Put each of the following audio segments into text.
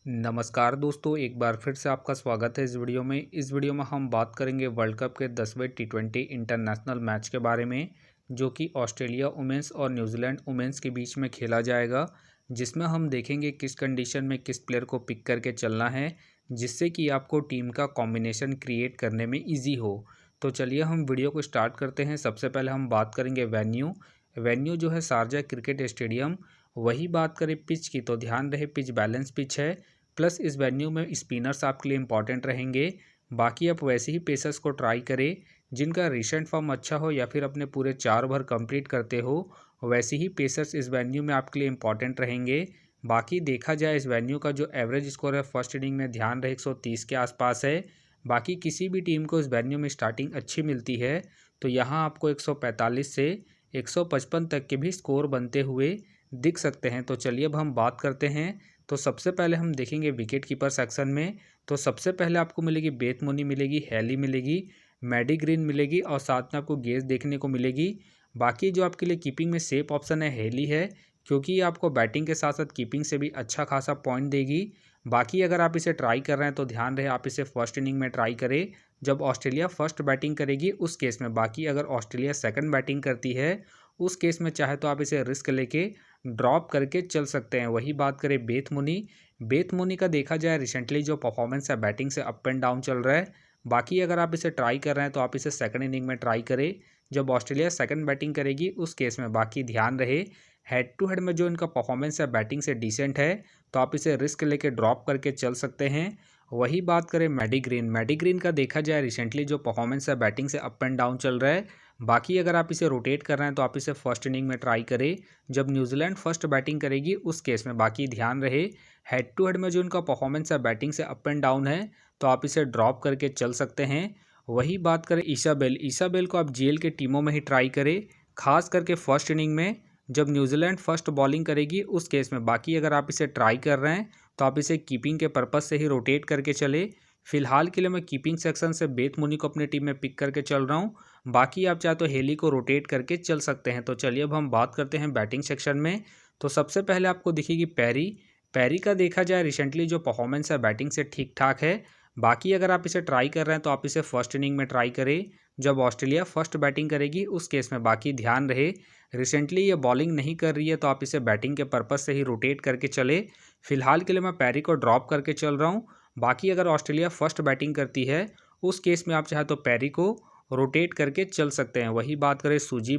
नमस्कार दोस्तों, एक बार फिर से आपका स्वागत है इस वीडियो में हम बात करेंगे वर्ल्ड कप के 10वें टी20 इंटरनेशनल मैच के बारे में, जो कि ऑस्ट्रेलिया वुमेंस और न्यूजीलैंड वुमेंस के बीच में खेला जाएगा। जिसमें हम देखेंगे किस कंडीशन में किस प्लेयर को पिक करके चलना है, जिससे कि आपको टीम का कॉम्बिनेशन क्रिएट करने में ईजी हो। तो चलिए हम वीडियो को स्टार्ट करते हैं। सबसे पहले हम बात करेंगे वेन्यू जो है शारजा क्रिकेट स्टेडियम। वही बात करें पिच की, तो ध्यान रहे पिच बैलेंस पिच है, प्लस इस वेन्यू में स्पिनर्स आपके लिए इंपॉर्टेंट रहेंगे। बाकी आप वैसे ही पेसर्स को ट्राई करें जिनका रिसेंट फॉर्म अच्छा हो या फिर अपने पूरे 4 ओवर कंप्लीट करते हो। वैसे ही पेसर्स इस वेन्यू में आपके लिए इंपॉर्टेंट रहेंगे। बाकी देखा जाए इस वेन्यू का जो एवरेज स्कोर है फर्स्ट इनिंग में, ध्यान रहे 130 के आसपास है। बाकी किसी भी टीम को इस वेन्यू में स्टार्टिंग अच्छी मिलती है तो यहाँ आपको 145 से 155 तक के भी स्कोर बनते हुए दिख सकते हैं। तो चलिए अब हम बात करते हैं। तो सबसे पहले हम देखेंगे विकेट कीपर सेक्शन में। तो सबसे पहले आपको मिलेगी बेथ मुनी मिलेगी, हैली मिलेगी, मैडी ग्रीन मिलेगी और साथ में आपको गेज देखने को मिलेगी। बाकी जो आपके लिए कीपिंग में सेफ ऑप्शन है हैली है, क्योंकि ये आपको बैटिंग के साथ साथ कीपिंग से भी अच्छा खासा पॉइंट देगी। बाकी अगर आप इसे ट्राई कर रहे हैं तो ध्यान रहे आप इसे फर्स्ट इनिंग में ट्राई करें जब ऑस्ट्रेलिया फर्स्ट बैटिंग करेगी उस केस में। बाकी अगर ऑस्ट्रेलिया सेकंड बैटिंग करती है उस केस में चाहे तो आप इसे रिस्क लेके ड्रॉप करके चल सकते हैं। वही बात करें बेथ मुनी का देखा जाए रिसेंटली जो परफॉर्मेंस है बैटिंग से अप एंड डाउन चल रहा है। बाकी अगर आप इसे ट्राई कर रहे हैं तो आप इसे सेकंड इनिंग में ट्राई करें जब ऑस्ट्रेलिया सेकंड बैटिंग करेगी उस केस में। बाकी ध्यान रहे हेड टू हेड में जो इनका परफॉर्मेंस है बैटिंग से डिसेंट है तो आप इसे रिस्क लेके ड्रॉप करके चल सकते हैं। वही बात करें मैडी ग्रीन का देखा जाए रिसेंटली जो परफॉर्मेंस है बैटिंग से अप एंड डाउन चल रहा है। बाकी अगर आप इसे रोटेट कर रहे हैं तो आप इसे फर्स्ट इनिंग में ट्राई करें जब न्यूजीलैंड फर्स्ट बैटिंग करेगी उस केस में। बाकी ध्यान रहे हेड टू हेड में जो इनका परफॉर्मेंस है बैटिंग से अप एंड डाउन है तो आप इसे ड्रॉप करके चल सकते हैं। वही बात करें ईसाबेल को आप जीएल के टीमों में ही ट्राई करें, खास करके फर्स्ट इनिंग में जब न्यूजीलैंड फर्स्ट बॉलिंग करेगी उस केस में। बाकी अगर आप इसे ट्राई कर रहे हैं तो आप इसे कीपिंग के पर्पज़ से ही रोटेट करके चले। फिलहाल के लिए मैं कीपिंग सेक्शन से बेथ मुनी को अपनी टीम में पिक करके चल रहा हूँ। बाकी आप चाहे तो हेली को रोटेट करके चल सकते हैं। तो चलिए अब हम बात करते हैं बैटिंग सेक्शन में। तो सबसे पहले आपको दिखेगी पैरी का देखा जाए रिसेंटली जो परफॉर्मेंस है बैटिंग से ठीक ठाक है। बाकी अगर आप इसे ट्राई कर रहे हैं तो आप इसे फर्स्ट इनिंग में ट्राई करें जब ऑस्ट्रेलिया फर्स्ट बैटिंग करेगी उस केस में। बाकी ध्यान रहे रिसेंटली ये बॉलिंग नहीं कर रही है तो आप इसे बैटिंग के पर्पज़ से ही रोटेट करके चले। फिलहाल के लिए मैं पैरी को ड्रॉप करके चल रहा हूँ। बाकी अगर ऑस्ट्रेलिया फर्स्ट बैटिंग करती है उस केस में आप चाहे तो पैरी को रोटेट करके चल सकते हैं। वही बात करें सूजी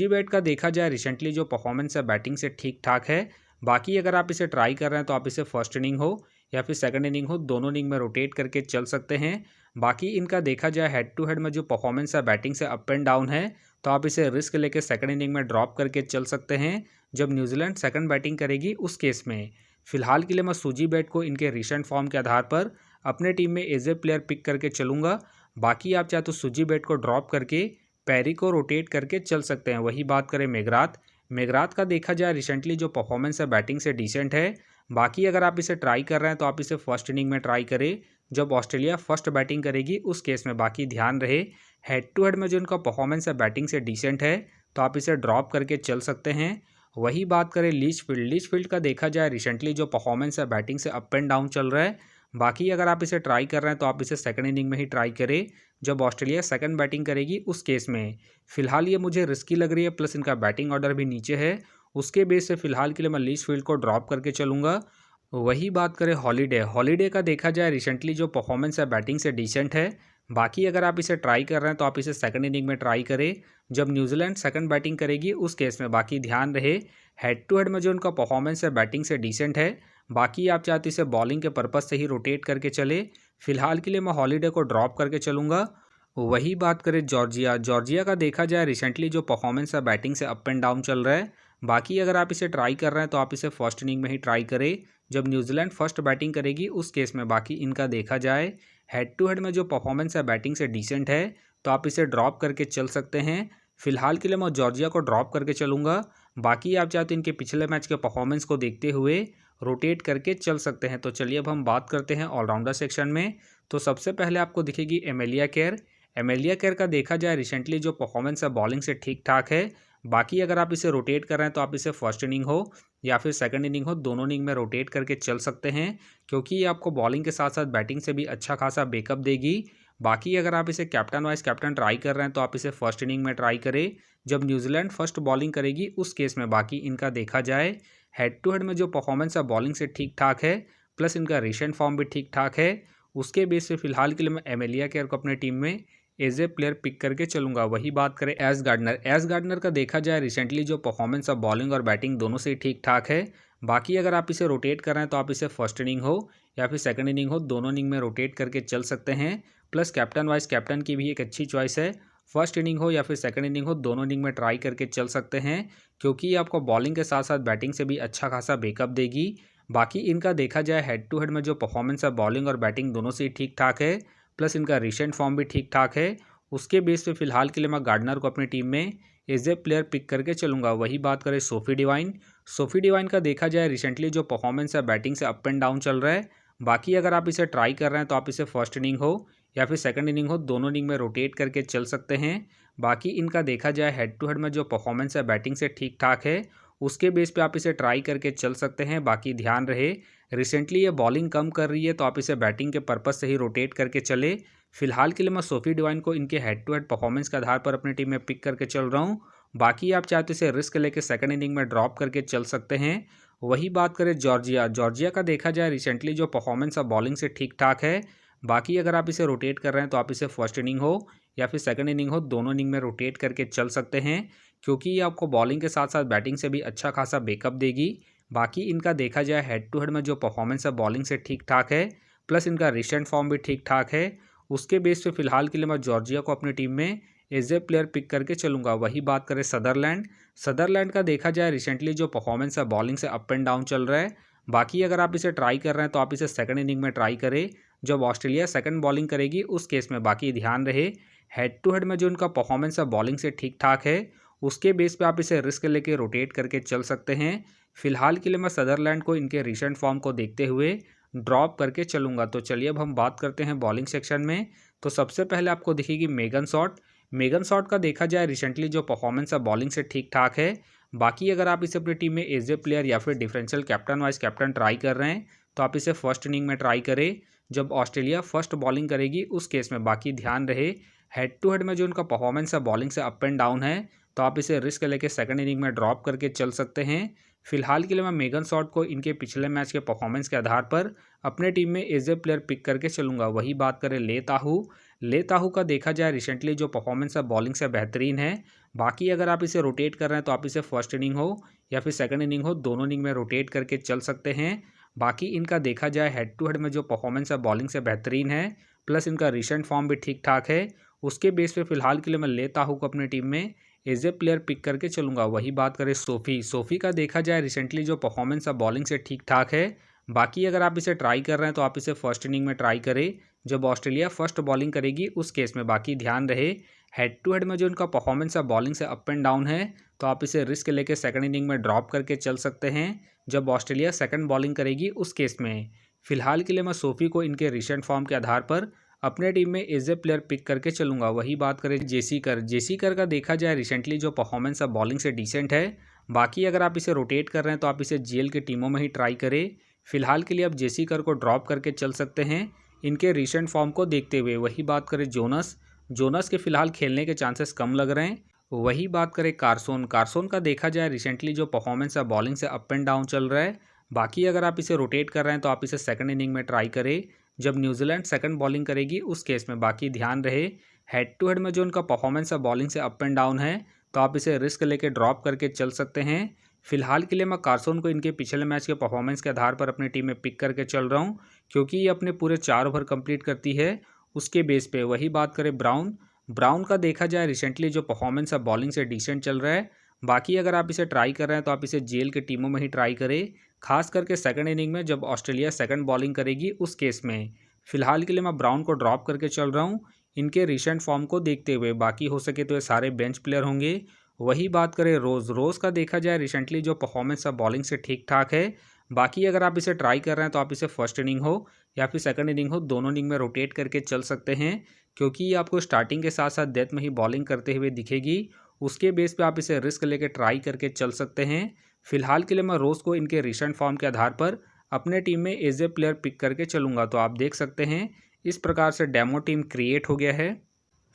बेट का देखा जाए रिसेंटली जो परफॉर्मेंस है बैटिंग से ठीक ठाक है। बाकी अगर आप इसे ट्राई कर रहे हैं तो आप इसे फर्स्ट इनिंग हो या फिर सेकंड इनिंग हो, दोनों इनिंग में रोटेट करके चल सकते हैं। बाकी इनका देखा जाए हेड टू हेड में जो परफॉर्मेंस है बैटिंग से अप एंड डाउन है तो आप इसे रिस्क लेके सेकंड इनिंग में ड्रॉप करके चल सकते हैं जब न्यूजीलैंड सेकंड बैटिंग करेगी उस केस में। फिलहाल के लिए मैं सूजी बेट को इनके रिसेंट फॉर्म के आधार पर अपने टीम में एज ए प्लेयर पिक करके चलूँगा। बाकी आप चाहे तो सूजी बेट को ड्रॉप करके पैरी को रोटेट करके चल सकते हैं। वही बात करें मेघरात का देखा जाए रिसेंटली जो परफॉर्मेंस है बैटिंग से डिसेंट है। बाकी अगर आप इसे ट्राई कर रहे हैं तो आप इसे फर्स्ट इनिंग में ट्राई करें जब ऑस्ट्रेलिया फर्स्ट बैटिंग करेगी उस केस में। बाकी ध्यान रहे हेड टू हेड में जो इनका परफॉर्मेंस है बैटिंग से डिसेंट है तो आप इसे ड्रॉप करके चल सकते हैं। वही बात करें लीचफील्ड का देखा जाए रिसेंटली जो परफॉर्मेंस है बैटिंग से अप एंड डाउन चल रहा है। बाकी अगर आप इसे ट्राई कर रहे हैं तो आप इसे सेकंड इनिंग में ही ट्राई करें जब ऑस्ट्रेलिया सेकंड बैटिंग करेगी उस केस में। फिलहाल ये मुझे रिस्की लग रही है, प्लस इनका बैटिंग ऑर्डर भी नीचे है। उसके बेस से फिलहाल के लिए मैं लीचफील्ड को ड्रॉप करके चलूँगा। वही बात करें हॉलीडे का देखा जाए रिसेंटली जो परफॉर्मेंस है बैटिंग से डिसेंट है। बाकी अगर आप इसे ट्राई कर रहे हैं तो आप इसे सेकंड इनिंग में ट्राई करें जब न्यूजीलैंड सेकंड बैटिंग करेगी उस केस में। बाकी ध्यान रहे हेड टू हेड में जो उनका परफॉर्मेंस है बैटिंग से डिसेंट है। बाकी आप चाहते इसे बॉलिंग के पर्पज़ से ही रोटेट करके चले। फिलहाल के लिए मैं हॉलीडे को ड्रॉप करके चलूँगा। वही बात करें जॉर्जिया का देखा जाए रिसेंटली जो परफॉर्मेंस है बैटिंग से अप एंड डाउन चल रहा है। बाकी अगर आप इसे ट्राई कर रहे हैं तो आप इसे फर्स्ट इनिंग में ही ट्राई करें जब न्यूजीलैंड फर्स्ट बैटिंग करेगी उस केस में। बाकी इनका देखा जाए हेड टू हेड में जो परफॉर्मेंस है बैटिंग से डिसेंट है तो आप इसे ड्रॉप करके चल सकते हैं। फिलहाल के लिए मैं जॉर्जिया को ड्रॉप करके चलूँगा। बाकी आप चाहे तो इनके पिछले मैच के परफॉर्मेंस को देखते हुए रोटेट करके चल सकते हैं। तो चलिए अब हम बात करते हैं ऑलराउंडर सेक्शन में। तो सबसे पहले आपको दिखेगी एमेलिया केयर का देखा जाए रिसेंटली जो परफॉर्मेंस है बॉलिंग से ठीक ठाक है। बाकी अगर आप इसे रोटेट कर रहे हैं तो आप इसे फर्स्ट इनिंग हो या फिर सेकंड इनिंग हो, दोनों इनिंग में रोटेट करके चल सकते हैं, क्योंकि ये आपको बॉलिंग के साथ साथ बैटिंग से भी अच्छा खासा बैकअप देगी। बाकी अगर आप इसे कैप्टन वाइस कैप्टन ट्राई कर रहे हैं तो आप इसे फर्स्ट इनिंग में ट्राई करें, जब न्यूजीलैंड फर्स्ट बॉलिंग करेगी उस केस में। बाकी इनका देखा जाए हेड टू हेड में जो परफॉर्मेंस है बॉलिंग से ठीक ठाक है, प्लस इनका रिसेंट फॉर्म भी ठीक ठाक है। उसके बेस पे फिलहाल के लिए मैं एमेलिया केयर को अपने टीम में एज ए प्लेयर पिक करके चलूंगा। वही बात करें एस गार्डनर का देखा जाए रिसेंटली जो परफॉर्मेंस है बॉलिंग और बैटिंग दोनों से ठीक ठाक है। बाकी अगर आप इसे रोटेट कर रहे हैं तो आप इसे फर्स्ट इनिंग हो या फिर सेकंड इनिंग हो, दोनों इनिंग में रोटेट करके चल सकते हैं। प्लस कैप्टन वाइस कैप्टन की भी एक अच्छी चॉइस है, फर्स्ट इनिंग हो या फिर सेकंड इनिंग हो, दोनों इनिंग में ट्राई करके चल सकते हैं, क्योंकि ये आपको बॉलिंग के साथ साथ बैटिंग से भी अच्छा खासा बैकअप देगी। बाकी इनका देखा जाए हेड टू हेड में जो परफॉर्मेंस है बॉलिंग और बैटिंग दोनों से ही ठीक ठाक है, प्लस इनका रिसेंट फॉर्म भी ठीक ठाक है। उसके बेस पे फिलहाल के लिए मैं गार्डनर को अपनी टीम में एज ए प्लेयर पिक करके चलूंगा। वही बात करें सोफी डिवाइन का देखा जाए रिसेंटली जो परफॉर्मेंस है बैटिंग से अप एंड डाउन चल रहा है। बाकी अगर आप इसे ट्राई कर रहे हैं तो आप इसे फर्स्ट इनिंग हो या फिर सेकंड इनिंग हो, दोनों इनिंग में रोटेट करके चल सकते हैं। बाकी इनका देखा जाए हेड टू हेड में जो परफॉर्मेंस है बैटिंग से ठीक ठाक है, उसके बेस पे आप इसे ट्राई करके चल सकते हैं। बाकी ध्यान रहे रिसेंटली ये बॉलिंग कम कर रही है तो आप इसे बैटिंग के पर्पज से ही रोटेट करके चले। फिलहाल के लिए मैं सोफी डिवाइन को इनके हेड टू हेड परफॉर्मेंस के आधार पर अपनी टीम में पिक करके चल रहा हूँ। बाकी आप चाहे तो इसे रिस्क लेके सेकंड इनिंग में ड्रॉप करके चल सकते हैं। वही बात करें जॉर्जिया का देखा जाए रिसेंटली जो परफॉर्मेंस है बॉलिंग से ठीक ठाक है। बाकी अगर आप इसे रोटेट कर रहे हैं तो आप इसे फर्स्ट इनिंग हो या फिर सेकंड इनिंग हो, दोनों इनिंग में रोटेट करके चल सकते हैं, क्योंकि ये आपको बॉलिंग के साथ साथ बैटिंग से भी अच्छा खासा बैकअप देगी। बाकी इनका देखा जाए हेड टू हेड में जो परफॉर्मेंस है बॉलिंग से ठीक ठाक है, प्लस इनका रिसेंट फॉर्म भी ठीक ठाक है। उसके बेस पे फिलहाल के लिए मैं जॉर्जिया को अपनी टीम में एज ए प्लेयर पिक करके चलूंगा। वही बात करें सदरलैंड का देखा जाए रिसेंटली जो परफॉर्मेंस है बॉलिंग से अप एंड डाउन चल रहा है। बाकी अगर आप इसे ट्राई कर रहे हैं तो आप इसे सेकंड इनिंग में ट्राई करें, जब ऑस्ट्रेलिया सेकंड बॉलिंग करेगी उस केस में। बाकी ध्यान रहे हेड टू हेड में जो इनका परफॉर्मेंस है बॉलिंग से ठीक ठाक है, उसके बेस पे आप इसे रिस्क लेके रोटेट करके चल सकते हैं। फिलहाल के लिए मैं सदरलैंड को इनके रिसेंट फॉर्म को देखते हुए ड्रॉप करके चलूंगा। तो चलिए अब हम बात करते हैं बॉलिंग सेक्शन में। तो सबसे पहले आपको दिखेगी मेगन शॉट का देखा जाए रिसेंटली जो परफॉर्मेंस है बॉलिंग से ठीक ठाक है। बाकी अगर आप इसे अपनी टीम में एज ए प्लेयर या फिर differential captain vice captain try कर रहे हैं तो आप इसे फर्स्ट इनिंग में ट्राई करें, जब ऑस्ट्रेलिया फर्स्ट बॉलिंग करेगी उस केस में। बाकी ध्यान रहे हेड टू हेड में जो उनका परफॉर्मेंस है बॉलिंग से अप एंड डाउन है, तो आप इसे रिस्क लेके सेकंड इनिंग में ड्रॉप करके चल सकते हैं। फिलहाल के लिए मैं मेगन शॉट को इनके पिछले मैच के परफॉर्मेंस के आधार पर अपने टीम में एज ए प्लेयर पिक करके चलूंगा। वही बात करें ले ताहू का देखा जाए रिसेंटली जो परफॉर्मेंस है बॉलिंग से बेहतरीन है। बाकी अगर आप इसे रोटेट कर रहे हैं तो आप इसे फर्स्ट इनिंग हो या फिर सेकंड इनिंग हो, दोनों इनिंग में रोटेट करके चल सकते हैं। बाकी इनका देखा जाए हेड टू हेड में जो परफॉर्मेंस है बॉलिंग से बेहतरीन है, प्लस इनका रिसेंट फॉर्म भी ठीक ठाक है। उसके बेस पे फिलहाल के लिए मैं ले ताहू को अपनी टीम में एज ए प्लेयर पिक करके चलूंगा। वही बात करें सोफी का देखा जाए रिसेंटली जो परफॉर्मेंस है बॉलिंग से ठीक ठाक है। बाकी अगर आप इसे ट्राई कर रहे हैं तो आप इसे फर्स्ट इनिंग में ट्राई करें, जब ऑस्ट्रेलिया फर्स्ट बॉलिंग करेगी उस केस में। बाकी ध्यान रहे हेड टू हेड में जो इनका परफॉर्मेंस है बॉलिंग से अप एंड डाउन है, तो आप इसे रिस्क लेके सेकंड इनिंग में ड्रॉप करके चल सकते हैं, जब ऑस्ट्रेलिया सेकंड बॉलिंग करेगी उस केस में। फिलहाल के लिए मैं सोफी को इनके रिसेंट फॉर्म के आधार पर अपने टीम में एज ए प्लेयर पिक करके चलूंगा। वही बात करें जेसी कर का देखा जाए रिसेंटली जो परफॉर्मेंस है बॉलिंग से डिसेंट है। बाकी अगर आप इसे रोटेट कर रहे हैं तो आप इसे जीएल की टीमों में ही ट्राई करें। फिलहाल के लिए आप जेसी कर को ड्रॉप करके चल सकते हैं इनके रिसेंट फॉर्म को देखते हुए। वही बात करें जोनस के फिलहाल खेलने के चांसेस कम लग रहे हैं। वही बात करें कारसोन का देखा जाए रिसेंटली जो परफॉर्मेंस है बॉलिंग से अप एंड डाउन चल रहा है। बाकी अगर आप इसे रोटेट कर रहे हैं तो आप इसे सेकंड इनिंग में ट्राई करें, जब न्यूजीलैंड सेकंड बॉलिंग करेगी उस केस में। बाकी ध्यान रहे हेड टू हेड में जो उनका परफॉर्मेंस है बॉलिंग से अप एंड डाउन है, तो आप इसे रिस्क लेके ड्रॉप करके चल सकते हैं। फिलहाल के लिए मैं कारसोन को इनके पिछले मैच के परफॉर्मेंस के आधार पर अपनी टीम में पिक करके चल रहा हूँ, क्योंकि ये अपने पूरे 4 ओवर कंप्लीट करती है उसके बेस पे। वही बात करें ब्राउन का देखा जाए रिसेंटली जो परफॉर्मेंस है बॉलिंग से डिसेंट चल रहा है। बाकी अगर आप इसे ट्राई कर रहे हैं तो आप इसे जेल के टीमों में ही ट्राई करें, खास करके सेकंड इनिंग में जब ऑस्ट्रेलिया सेकंड बॉलिंग करेगी उस केस में। फिलहाल के लिए मैं ब्राउन को ड्रॉप करके चल रहा हूँ इनके रिसेंट फॉर्म को देखते हुए। बाकी हो सके तो ये सारे बेंच प्लेयर होंगे। वही बात करें रोज का देखा जाए रिसेंटली जो परफॉर्मेंस है बॉलिंग से ठीक ठाक है। बाकी अगर आप इसे ट्राई कर रहे हैं तो आप इसे फर्स्ट इनिंग हो या फिर सेकंड इनिंग हो, दोनों इनिंग में रोटेट करके चल सकते हैं, क्योंकि ये आपको स्टार्टिंग के साथ साथ डेथ में ही बॉलिंग करते हुए दिखेगी। उसके बेस पे आप इसे रिस्क लेके ट्राई करके चल सकते हैं। फिलहाल के लिए मैं रोज़ को इनके रिसेंट फॉर्म के आधार पर अपने टीम में एज ए प्लेयर पिक करके चलूँगा। तो आप देख सकते हैं इस प्रकार से डेमो टीम क्रिएट हो गया है।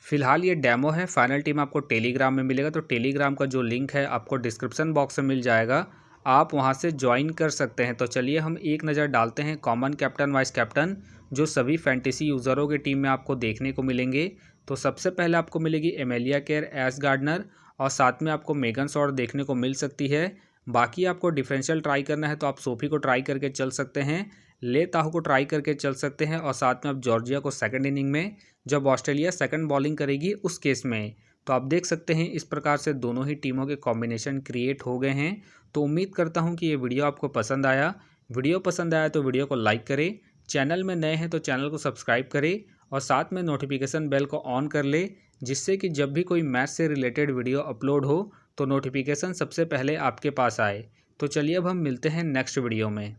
फिलहाल ये डेमो है, फाइनल टीम आपको टेलीग्राम में मिलेगा। तो टेलीग्राम का जो लिंक है आपको डिस्क्रिप्शन बॉक्स में मिल जाएगा, आप वहां से ज्वाइन कर सकते हैं। तो चलिए हम एक नज़र डालते हैं कॉमन कैप्टन वाइस कैप्टन जो सभी फैंटेसी यूज़रों की टीम में आपको देखने को मिलेंगे। तो सबसे पहले आपको मिलेगी एमेलिया केयर एस गार्डनर और साथ में आपको मेगन सॉर्ड देखने को मिल सकती है। बाकी आपको डिफरेंशियल ट्राई करना है तो आप सोफी को ट्राई करके चल सकते हैं, ले ताहू को ट्राई करके चल सकते हैं और साथ में आप जॉर्जिया को सेकंड इनिंग में जब ऑस्ट्रेलिया सेकंड बॉलिंग करेगी उस केस में। तो आप देख सकते हैं इस प्रकार से दोनों ही टीमों के कॉम्बिनेशन क्रिएट हो गए हैं। तो उम्मीद करता हूं कि ये वीडियो आपको पसंद आया। वीडियो पसंद आया तो वीडियो को लाइक करें, चैनल में नए हैं तो चैनल को सब्सक्राइब करें और साथ में नोटिफिकेशन बेल को ऑन कर ले, जिससे कि जब भी कोई मैच से रिलेटेड वीडियो अपलोड हो तो नोटिफिकेशन सबसे पहले आपके पास आए। तो चलिए अब हम मिलते हैं नेक्स्ट वीडियो में।